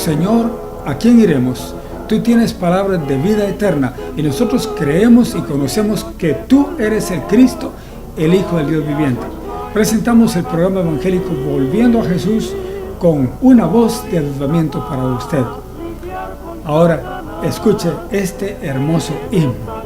Señor, ¿a quién iremos? Tú tienes palabras de vida eterna y nosotros creemos y conocemos que tú eres el Cristo, el Hijo del Dios viviente. Presentamos el programa evangélico Volviendo a Jesús con una voz de avivamiento para usted. Ahora escuche este hermoso himno.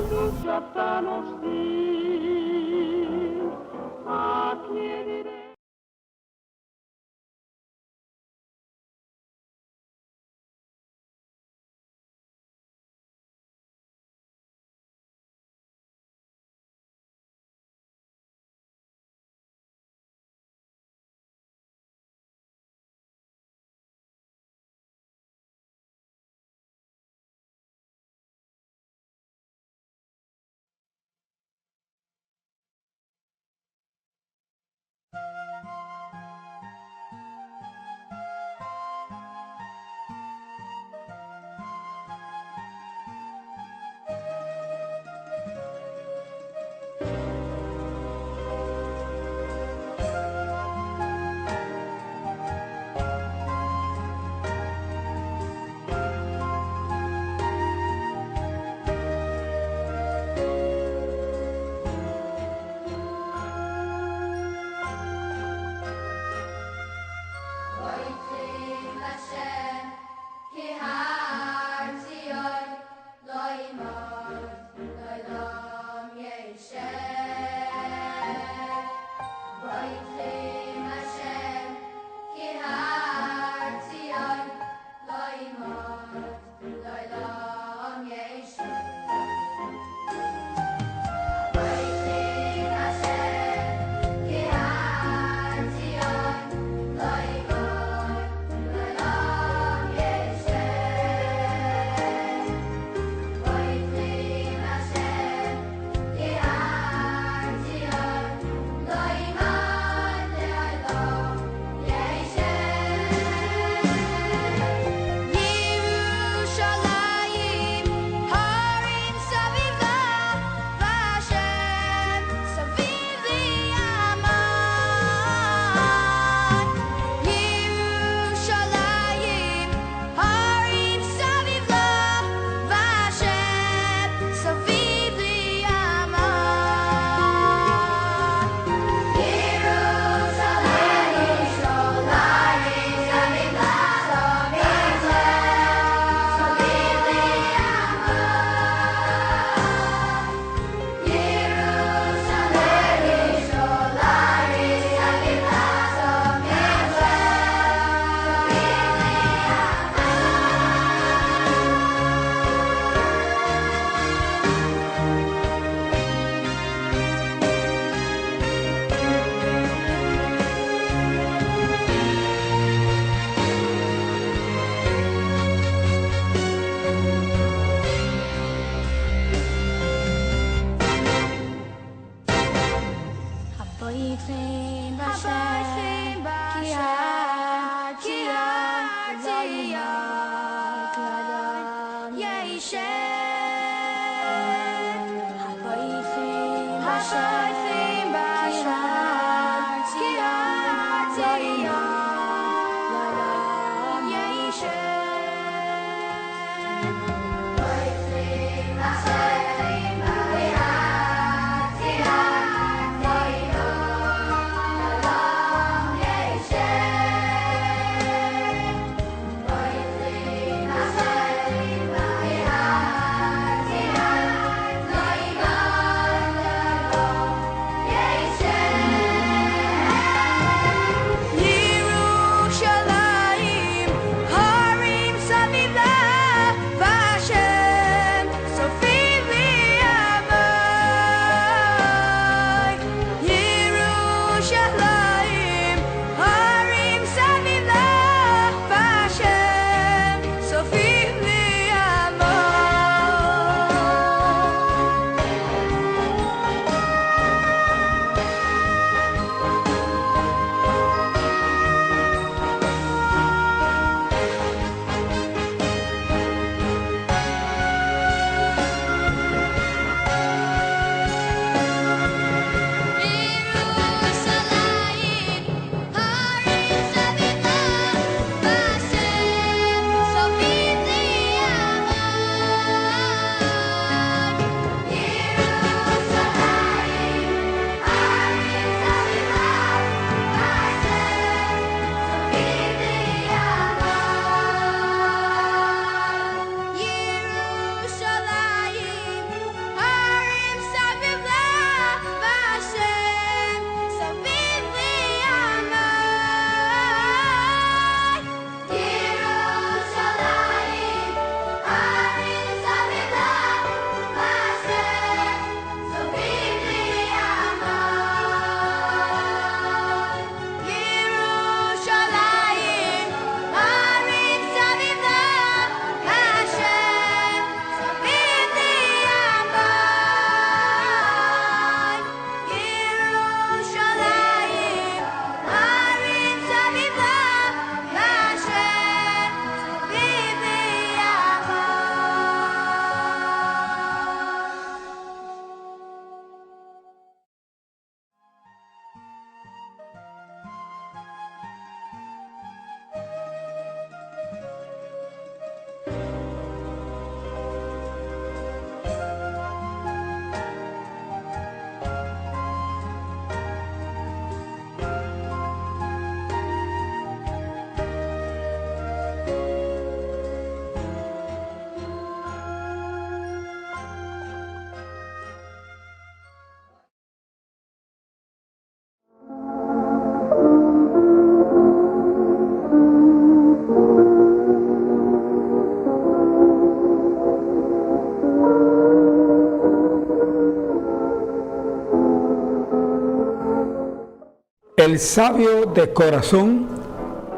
El sabio de corazón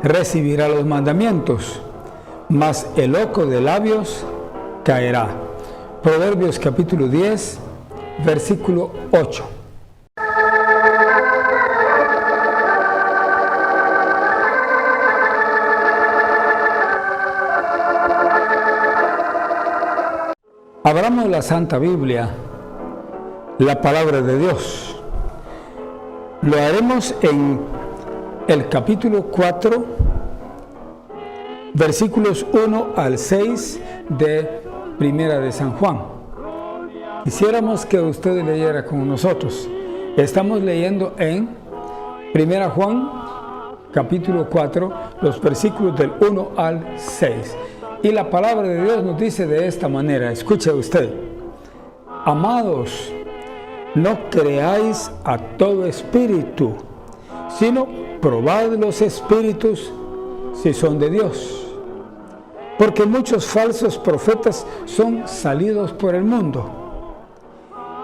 recibirá los mandamientos, mas el loco de labios caerá. Proverbios capítulo 10, versículo 8. Abramos la Santa Biblia, la palabra de Dios. Lo haremos en el capítulo 4, versículos 1 al 6 de Primera de San Juan. Quisiéramos que usted leyera con nosotros. Estamos leyendo en Primera Juan, capítulo 4, los versículos del 1 al 6. Y la palabra de Dios nos dice de esta manera, escuche usted: amados, no creáis a todo espíritu, sino probad los espíritus si son de Dios. Porque muchos falsos profetas son salidos por el mundo.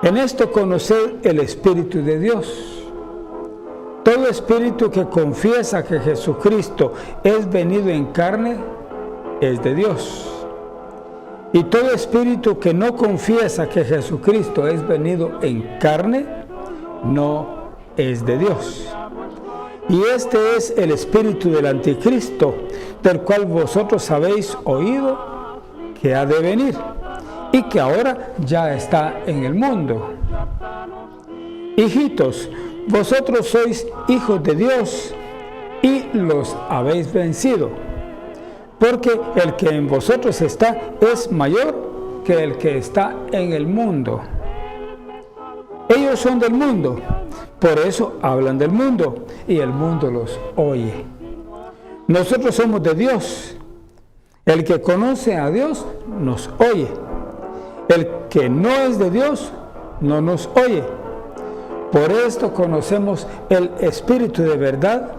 En esto conoced el Espíritu de Dios. Todo espíritu que confiesa que Jesucristo es venido en carne es de Dios. Y todo espíritu que no confiesa que Jesucristo es venido en carne, no es de Dios. Y este es el espíritu del anticristo, del cual vosotros habéis oído que ha de venir, y que ahora ya está en el mundo. Hijitos, vosotros sois hijos de Dios, y los habéis vencido. Porque el que en vosotros está es mayor que el que está en el mundo. Ellos son del mundo, por eso hablan del mundo, y el mundo los oye. Nosotros somos de Dios. El que conoce a Dios nos oye. El que no es de Dios no nos oye. Por esto conocemos el espíritu de verdad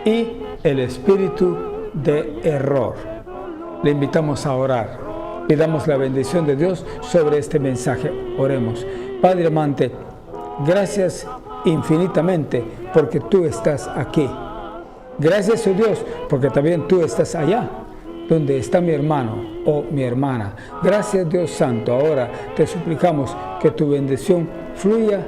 y el espíritu de error. Le invitamos a orar. Pidamos la bendición de Dios sobre este mensaje. Oremos. Padre amante, gracias infinitamente porque tú estás aquí. Gracias, oh Dios, porque también tú estás allá donde está mi hermano o mi hermana. Gracias, Dios Santo. Ahora te suplicamos que tu bendición fluya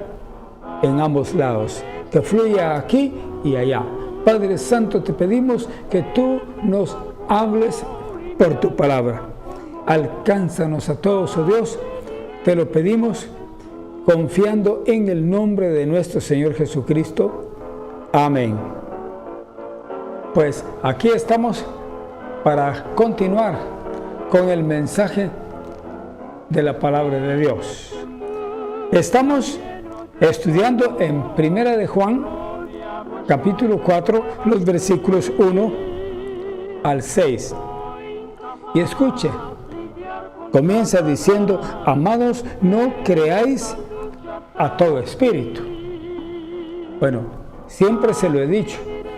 en ambos lados, que fluya aquí y allá. Padre Santo, te pedimos que tú nos hables por tu palabra. Alcánzanos a todos, oh Dios, te lo pedimos confiando en el nombre de nuestro Señor Jesucristo. Amén. Pues aquí estamos para continuar con el mensaje de la palabra de Dios. Estamos estudiando en Primera de Juan, capítulo 4, los versículos 1 al 6. Y escuche, comienza diciendo: amados, no creáis a todo espíritu. Bueno, siempre se lo he dicho,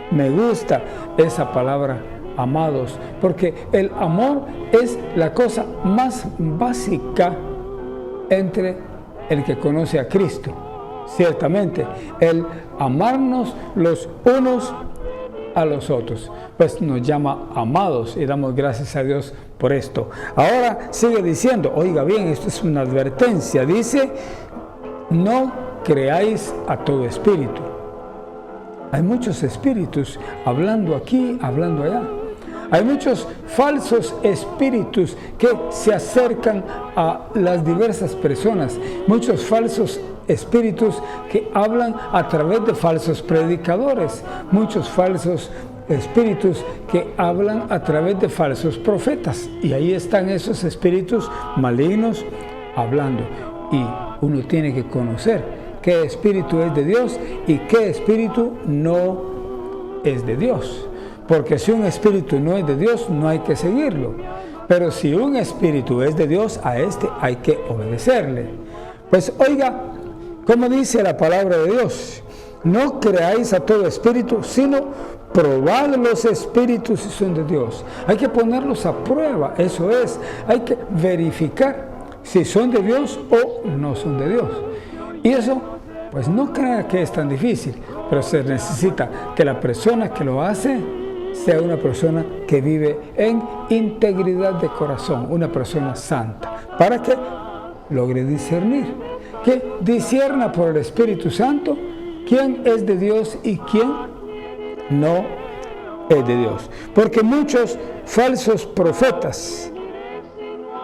me gusta esa palabra, amados, porque el amor es la cosa más básica entre el que conoce a Cristo. Ciertamente, el amarnos los unos a los otros, pues nos llama amados y damos gracias a Dios por esto. Ahora sigue diciendo, oiga bien, esto es una advertencia, dice: no creáis a todo espíritu. Hay muchos espíritus hablando aquí, hablando allá. Hay muchos falsos espíritus que se acercan a las diversas personas, muchos falsos espíritus que hablan a través de falsos predicadores, muchos falsos espíritus que hablan a través de falsos profetas. Y ahí están esos espíritus malignos hablando. Y uno tiene que conocer qué espíritu es de Dios y qué espíritu no es de Dios. Porque si un espíritu no es de Dios, no hay que seguirlo. Pero si un espíritu es de Dios, a este hay que obedecerle. Pues oiga, como dice la palabra de Dios: no creáis a todo espíritu, sino probad los espíritus si son de Dios. Hay que ponerlos a prueba, eso es. Hay que verificar si son de Dios o no son de Dios. Y eso Pues no crea que es tan difícil, pero se necesita que la persona que lo hace sea una persona que vive en integridad de corazón, una persona santa, para que logre discernir, que discierna por el Espíritu Santo quién es de Dios y quién no es de Dios. Porque muchos falsos profetas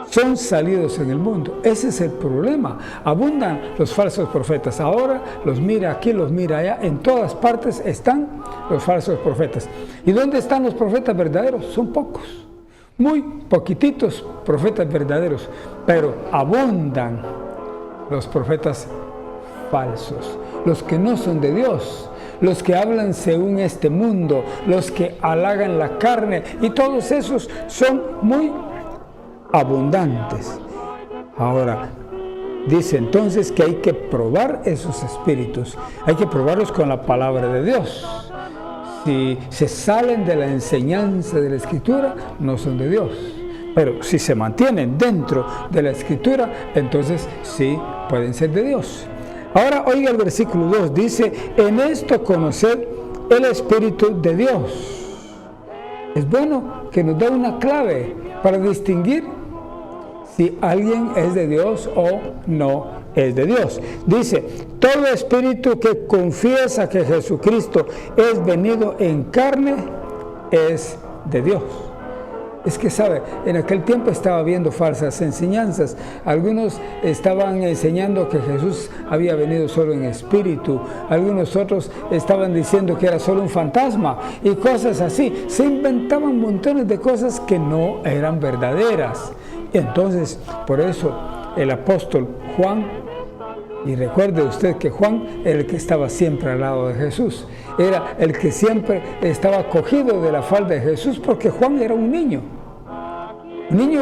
son salidos en el mundo. Ese es el problema. Abundan los falsos profetas. Ahora los mira aquí, los mira allá. En todas partes están los falsos profetas. ¿Y dónde están los profetas verdaderos? Son pocos. Muy poquititos profetas verdaderos. Pero abundan los profetas falsos. Los que no son de Dios. Los que hablan según este mundo. Los que halagan la carne. Y todos esos son muy abundantes. Ahora, dice entonces que hay que probar esos espíritus. Hay que probarlos con la palabra de Dios. Si se salen de la enseñanza de la Escritura, no son de Dios. Pero si se mantienen dentro de la Escritura, entonces sí pueden ser de Dios. Ahora oiga el versículo 2, dice, en esto conoced el Espíritu de Dios. Es bueno que nos dé una clave para distinguir si alguien es de Dios o no es de Dios. Dice, todo espíritu que confiesa que Jesucristo es venido en carne es de Dios. Es que sabe, en aquel tiempo estaba habiendo falsas enseñanzas. Algunos estaban enseñando que Jesús había venido solo en espíritu. Algunos otros estaban diciendo que era solo un fantasma y cosas así. Se inventaban montones de cosas que no eran verdaderas. Entonces, por eso el apóstol Juan, y recuerde usted que Juan era el que estaba siempre al lado de Jesús, era el que siempre estaba cogido de la falda de Jesús, porque Juan era un niño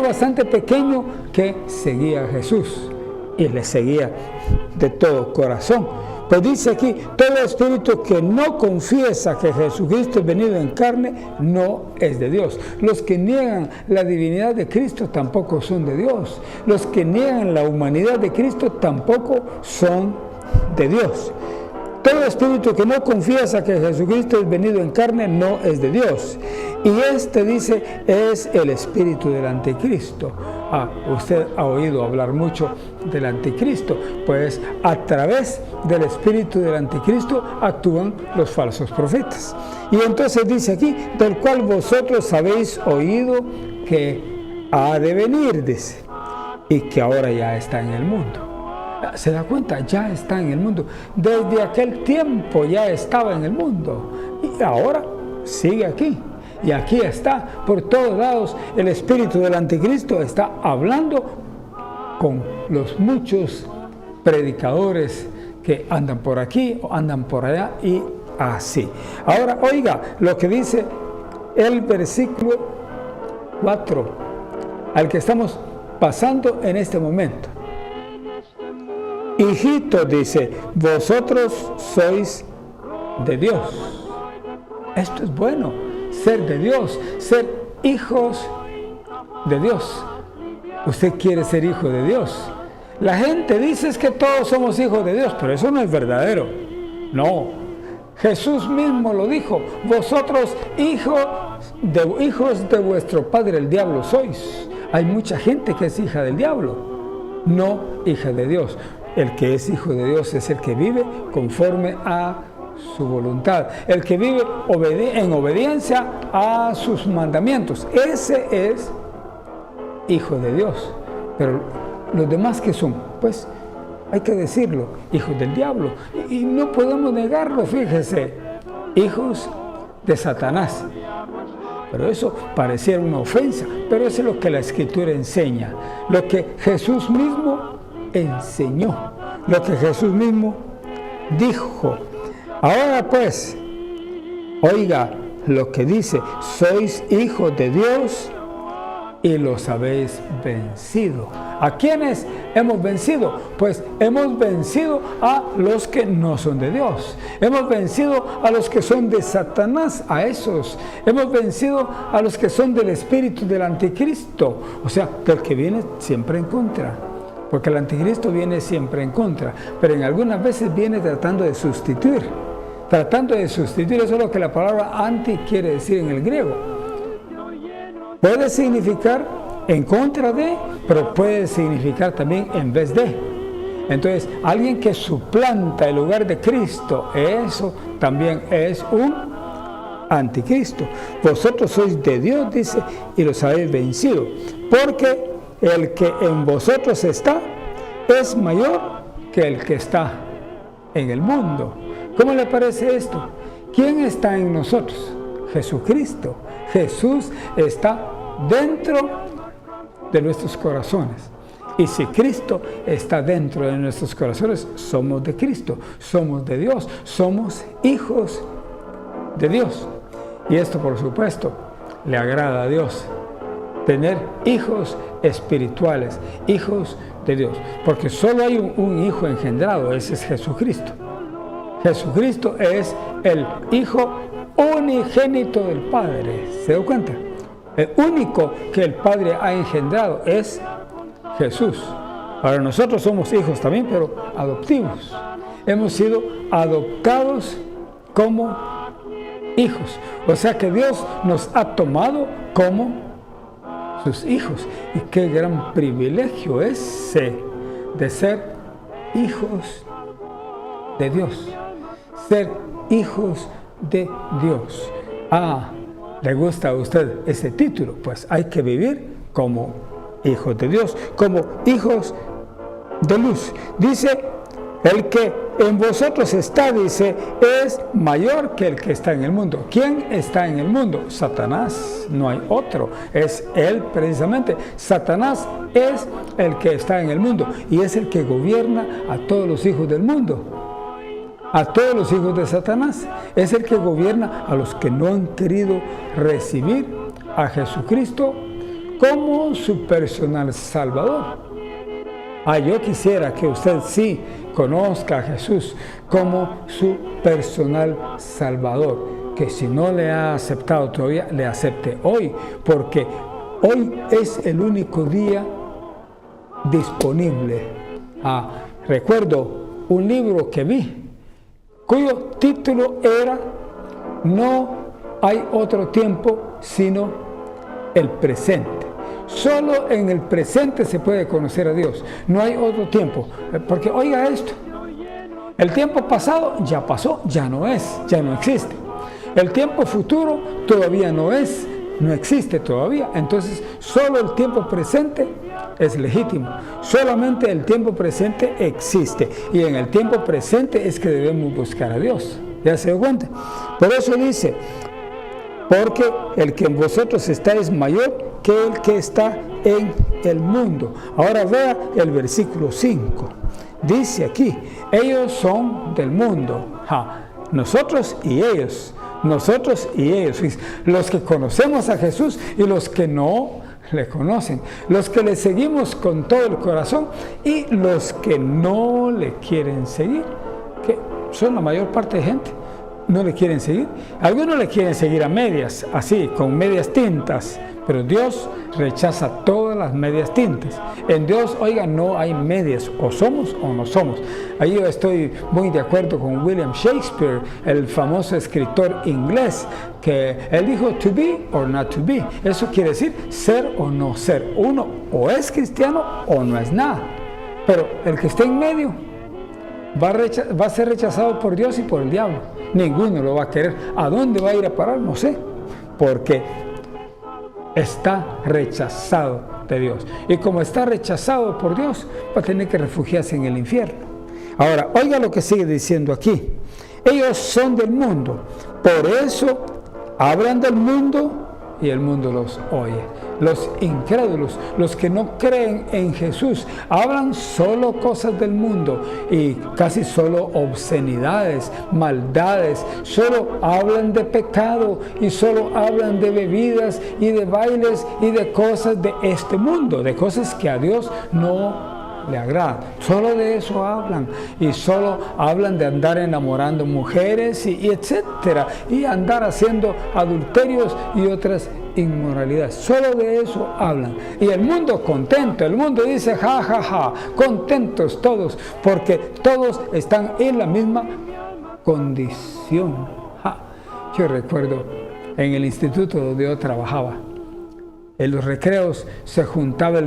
bastante pequeño que seguía a Jesús y le seguía de todo corazón. Pues dice aquí, todo espíritu que no confiesa que Jesucristo es venido en carne, no es de Dios. Los que niegan la divinidad de Cristo tampoco son de Dios. Los que niegan la humanidad de Cristo tampoco son de Dios. Todo espíritu que no confiesa que Jesucristo es venido en carne, no es de Dios. Y este, dice, es el espíritu del anticristo. Usted ha oído hablar mucho del anticristo, pues a través del espíritu del anticristo actúan los falsos profetas. Y entonces dice aquí, del cual vosotros habéis oído que ha de venir, dice, y que ahora ya está en el mundo. ¿Se da cuenta? Ya está en el mundo. Desde aquel tiempo ya estaba en el mundo. Y ahora sigue aquí. Y aquí está, por todos lados, el espíritu del anticristo está hablando con los muchos predicadores que andan por aquí o andan por allá y así. Ahora, oiga lo que dice el versículo 4, al que estamos pasando en este momento. Hijitos, dice, vosotros sois de Dios. Esto es bueno, ser de Dios, ser hijos de Dios. Usted quiere ser hijo de Dios. La gente dice es que todos somos hijos de Dios, pero eso no es verdadero. No, Jesús mismo lo dijo, vosotros hijos de vuestro padre el diablo sois. Hay mucha gente que es hija del diablo, no hija de Dios. El que es hijo de Dios es el que vive conforme a su voluntad, el que vive en obediencia a sus mandamientos. Ese es hijo de Dios. Pero los demás que son, pues hay que decirlo, hijos del diablo. Y no podemos negarlo, fíjese, hijos de Satanás. Pero eso pareciera una ofensa, pero eso es lo que la Escritura enseña, lo que Jesús mismo enseñó, lo que Jesús mismo dijo. Ahora pues, oiga lo que dice, sois hijos de Dios y los habéis vencido. ¿A quiénes hemos vencido? Pues hemos vencido a los que no son de Dios. Hemos vencido a los que son de Satanás, a esos. Hemos vencido a los que son del espíritu del anticristo, o sea, del que viene siempre en contra. porque el anticristo viene siempre en contra, pero en algunas veces viene tratando de sustituir. Tratando de sustituir, eso es lo que la palabra anti quiere decir en el griego. Puede significar en contra de, pero puede significar también en vez de. Entonces, alguien que suplanta el lugar de Cristo, eso también es un anticristo. Vosotros sois de Dios, dice, y los habéis vencido, porque el que en vosotros está es mayor que el que está en el mundo. ¿Cómo le parece esto? ¿Quién está en nosotros? Jesucristo. Jesús está dentro de nuestros corazones. Y si Cristo está dentro de nuestros corazones, somos de Cristo, somos de Dios, somos hijos de Dios. Y esto, por supuesto, le agrada a Dios. Tener hijos espirituales, hijos de Dios. Porque solo hay un hijo engendrado, ese es Jesucristo. Jesucristo es el Hijo unigénito del Padre. ¿Se da cuenta? El único que el Padre ha engendrado es Jesús. Ahora nosotros somos hijos también, pero adoptivos. Hemos sido adoptados como hijos. O sea que Dios nos ha tomado como sus hijos. Y qué gran privilegio es de ser hijos de Dios. Ser hijos de Dios. ¿Le gusta a usted ese título? Pues hay que vivir como hijos de Dios, como hijos de luz. Dice, el que en vosotros está, dice, es mayor que el que está en el mundo. ¿Quién está en el mundo? Satanás, no hay otro, es él precisamente. Satanás es el que está en el mundo y es el que gobierna a todos los hijos del mundo. A todos los hijos de Satanás. Es el que gobierna a los que no han querido recibir a Jesucristo como su personal Salvador. Yo quisiera que usted sí conozca a Jesús como su personal Salvador. Que si no le ha aceptado todavía, le acepte hoy. Porque hoy es el único día disponible. Recuerdo un libro que vi, cuyo título era No hay otro tiempo sino el presente. Solo en el presente se puede conocer a Dios. No hay otro tiempo. Porque oiga esto. El tiempo pasado ya pasó, ya no es, ya no existe. El tiempo futuro todavía no es, no existe todavía. Entonces, solo el tiempo presente es legítimo. Solamente el tiempo presente existe. Y en el tiempo presente es que debemos buscar a Dios. ¿Ya se dio cuenta? Por eso dice, porque el que en vosotros está es mayor que el que está en el mundo. Ahora vea el versículo 5. Dice aquí, ellos son del mundo. Nosotros y ellos. Nosotros y ellos. Los que conocemos a Jesús y los que no le conocen. Los que le seguimos con todo el corazón y los que no le quieren seguir. Que son la mayor parte de gente. No le quieren seguir. Algunos le quieren seguir a medias, así, con medias tintas. Pero Dios rechaza todas las medias tintas. En Dios, oiga, no hay medias, o somos o no somos. Ahí yo estoy muy de acuerdo con William Shakespeare, el famoso escritor inglés, que él dijo to be or not to be. Eso quiere decir ser o no ser. Uno o es cristiano o no es nada. Pero el que esté en medio va a ser rechazado por Dios y por el diablo. Ninguno lo va a querer. ¿A dónde va a ir a parar? No sé. Porque está rechazado de Dios. Y como está rechazado por Dios, va a tener que refugiarse en el infierno. Ahora, oiga lo que sigue diciendo aquí. Ellos son del mundo. Por eso hablan del mundo y el mundo los oye. Los incrédulos, los que no creen en Jesús, hablan solo cosas del mundo y casi solo obscenidades, maldades, solo hablan de pecado y solo hablan de bebidas y de bailes y de cosas de este mundo, de cosas que a Dios no le agrada. Solo de eso hablan, y solo hablan de andar enamorando mujeres y etcétera, y andar haciendo adulterios y otras inmoralidades. Solo de eso hablan. Y el mundo contento, el mundo dice ja, ja, ja, contentos todos, porque todos están en la misma condición. Ja. Yo recuerdo en el instituto donde yo trabajaba, en los recreos se juntaba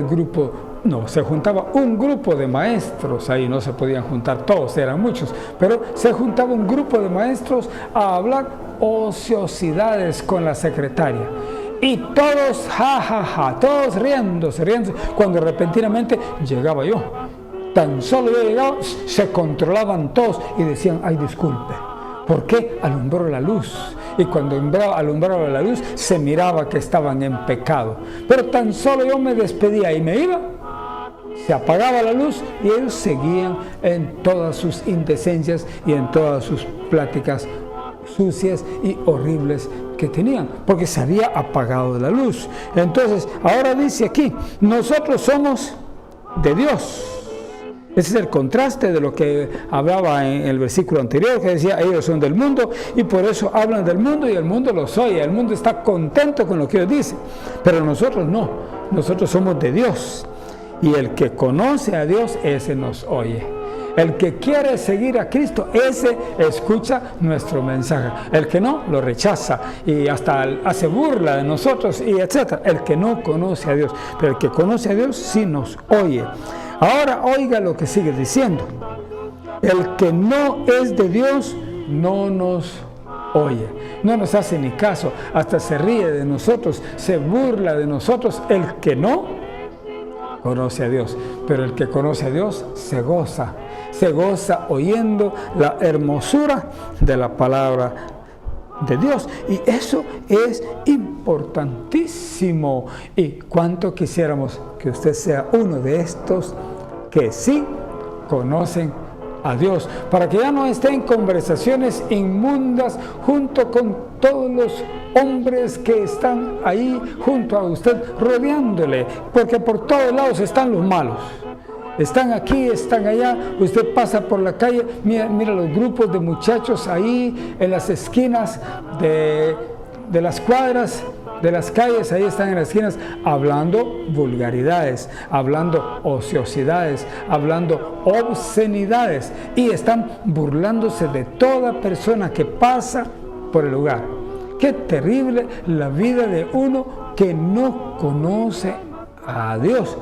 un grupo de maestros, ahí no se podían juntar todos, eran muchos, pero se juntaba un grupo de maestros a hablar ociosidades con la secretaria. Y todos, ja, ja, ja, todos riéndose, cuando repentinamente llegaba yo. Tan solo yo llegaba, se controlaban todos y decían, ay, disculpe, ¿por qué alumbró la luz? Y cuando alumbraba la luz, se miraba que estaban en pecado. Pero tan solo yo me despedía y me iba, se apagaba la luz y ellos seguían en todas sus indecencias y en todas sus pláticas sucias y horribles que tenían, porque se había apagado la luz. Entonces, ahora dice aquí, nosotros somos de Dios. Ese es el contraste de lo que hablaba en el versículo anterior, que decía, ellos son del mundo y por eso hablan del mundo y el mundo los oye. El mundo está contento con lo que ellos dicen, pero nosotros no. Nosotros somos de Dios y el que conoce a Dios, ese nos oye. El que quiere seguir a Cristo, ese escucha nuestro mensaje. El que no, lo rechaza y hasta hace burla de nosotros y etcétera. El que no conoce a Dios, pero el que conoce a Dios sí nos oye. Ahora oiga lo que sigue diciendo. El que no es de Dios no nos oye, no nos hace ni caso, hasta se ríe de nosotros, se burla de nosotros. El que no conoce a Dios, pero el que conoce a Dios se goza oyendo la hermosura de la palabra de Dios. Y eso es importantísimo. Y cuánto quisiéramos que usted sea uno de estos que sí conocen a Dios, para que ya no esté en conversaciones inmundas junto con todos los hombres que están ahí junto a usted, rodeándole, porque por todos lados están los malos. Están aquí, están allá, usted pasa por la calle, mira los grupos de muchachos ahí en las esquinas de las cuadras, de las calles, ahí están en las esquinas, hablando vulgaridades, hablando ociosidades, hablando obscenidades, y están burlándose de toda persona que pasa por el lugar. Qué terrible la vida de uno que no conoce a Dios.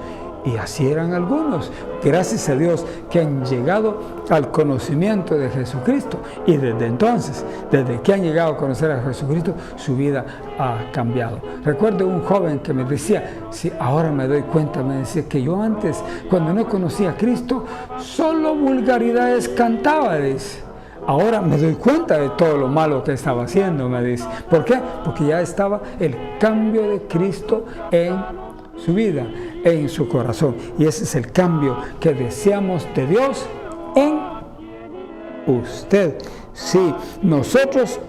Y así eran algunos, gracias a Dios, que han llegado al conocimiento de Jesucristo. Y desde entonces, desde que han llegado a conocer a Jesucristo, su vida ha cambiado. Recuerdo un joven que me decía, sí, ahora me doy cuenta, me decía que yo antes, cuando no conocía a Cristo, solo vulgaridades cantaba, dice. Ahora me doy cuenta de todo lo malo que estaba haciendo, me dice. ¿Por qué? Porque ya estaba el cambio de Cristo en su vida, en su corazón. Y ese es el cambio que deseamos de Dios en usted. Sí, nosotros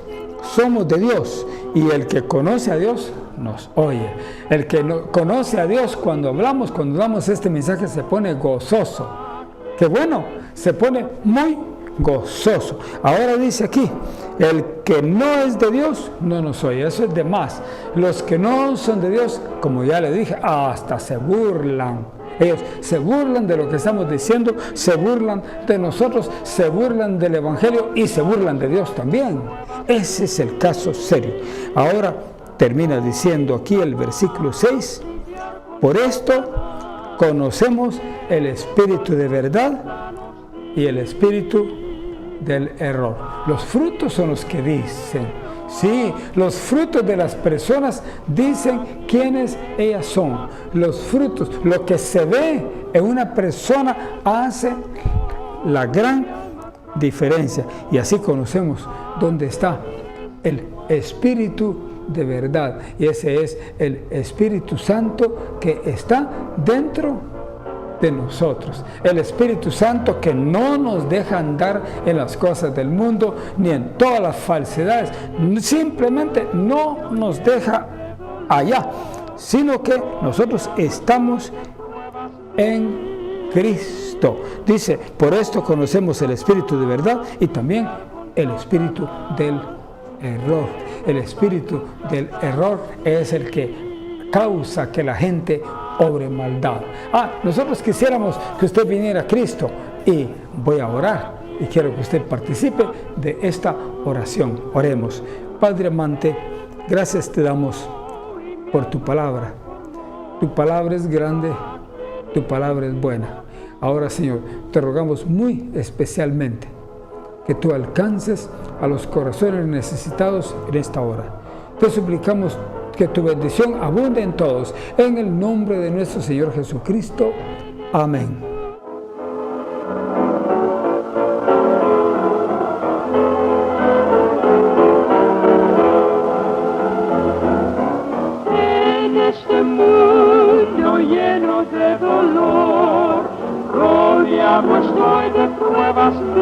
somos de Dios y el que conoce a Dios nos oye. El que no conoce a Dios, cuando damos este mensaje, se pone gozoso. Qué bueno, se pone muy gozoso. Ahora dice aquí, el que no es de Dios no nos oye. Eso es de más. Los que no son de Dios, como ya le dije, hasta se burlan. Ellos se burlan de lo que estamos diciendo, se burlan de nosotros, se burlan del Evangelio y se burlan de Dios también. Ese es el caso serio. Ahora termina diciendo aquí el versículo 6, por esto conocemos el espíritu de verdad y el espíritu del error. Los frutos son los que dicen. Sí, los frutos de las personas dicen quiénes ellas son. Los frutos, lo que se ve en una persona hace la gran diferencia. Y así conocemos dónde está el Espíritu de verdad. Y ese es el Espíritu Santo que está dentro de nosotros. El Espíritu Santo que no nos deja andar en las cosas del mundo ni en todas las falsedades, simplemente no nos deja allá, sino que nosotros estamos en Cristo. Dice, por esto conocemos el espíritu de verdad y también el espíritu del error. El espíritu del error es el que causa que la gente obre maldad. Nosotros quisiéramos que usted viniera a Cristo, y voy a orar y quiero que usted participe de esta oración. Oremos. Padre amante, gracias te damos por tu palabra. Tu palabra es grande, tu palabra es buena. Ahora, Señor, te rogamos muy especialmente que tú alcances a los corazones necesitados en esta hora. Te suplicamos que tu bendición abunde en todos. En el nombre de nuestro Señor Jesucristo. Amén. En este mundo lleno de dolor, rodeado estoy de pruebas.